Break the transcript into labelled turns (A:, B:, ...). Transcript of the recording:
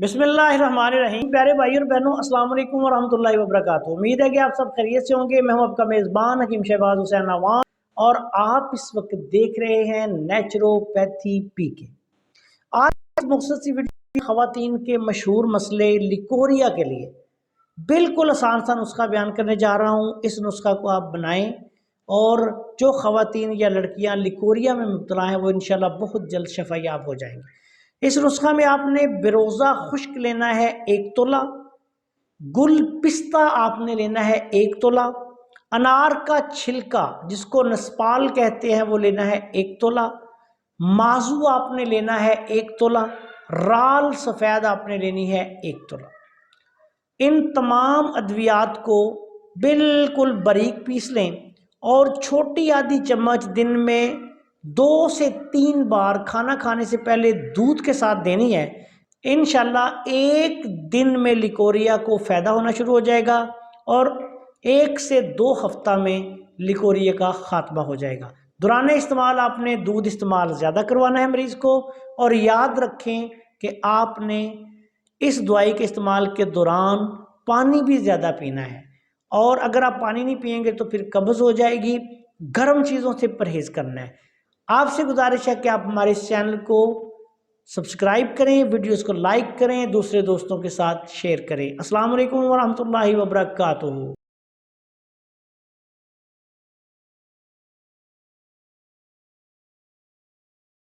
A: بسم اللہ الرحمن الرحیم۔ پیارے بھائی اور بہنوں، السلام علیکم ورحمۃ اللہ وبرکاتہ۔ امید ہے کہ آپ سب خیریت سے ہوں گے۔ میں ہوں آپ کا میزبان حکیم شہباز حسین عوان اور آپ اس وقت دیکھ رہے ہیں نیچروپیتھی پی کے۔ آج مختصر ویڈیو خواتین کے مشہور مسئلے لیکوریا کے لیے بالکل آسان سا نسخہ بیان کرنے جا رہا ہوں۔ اس نسخہ کو آپ بنائیں اور جو خواتین یا لڑکیاں لیکوریا میں مبتلا ہیں وہ انشاءاللہ بہت جلد شفا یاب ہو جائیں گے۔ اس نسخہ میں آپ نے بروزہ خشک لینا ہے 1 تولہ، گل پستہ آپ نے لینا ہے 1 تولہ، انار کا چھلکا جس کو نسپال کہتے ہیں وہ لینا ہے 1 تولہ، مازو آپ نے لینا ہے 1 تولہ، رال سفید آپ نے لینی ہے 1 تولہ۔ ان تمام ادویات کو بالکل باریک پیس لیں اور چھوٹی آدھی چمچ دن میں 2 سے 3 بار کھانا کھانے سے پہلے دودھ کے ساتھ دینی ہے۔ انشاءاللہ 1 دن میں لیکوریا کو فائدہ ہونا شروع ہو جائے گا اور 1 سے 2 ہفتہ میں لیکوریا کا خاتمہ ہو جائے گا۔ دوران استعمال آپ نے دودھ استعمال زیادہ کروانا ہے مریض کو، اور یاد رکھیں کہ آپ نے اس دوائی کے استعمال کے دوران پانی بھی زیادہ پینا ہے، اور اگر آپ پانی نہیں پئیں گے تو پھر قبض ہو جائے گی۔ گرم چیزوں سے پرہیز کرنا ہے۔ آپ سے گزارش ہے کہ آپ ہمارے اس چینل کو سبسکرائب کریں، ویڈیوز کو لائک کریں، دوسرے دوستوں کے ساتھ شیئر کریں۔ السلام علیکم ورحمۃ اللہ وبرکاتہ۔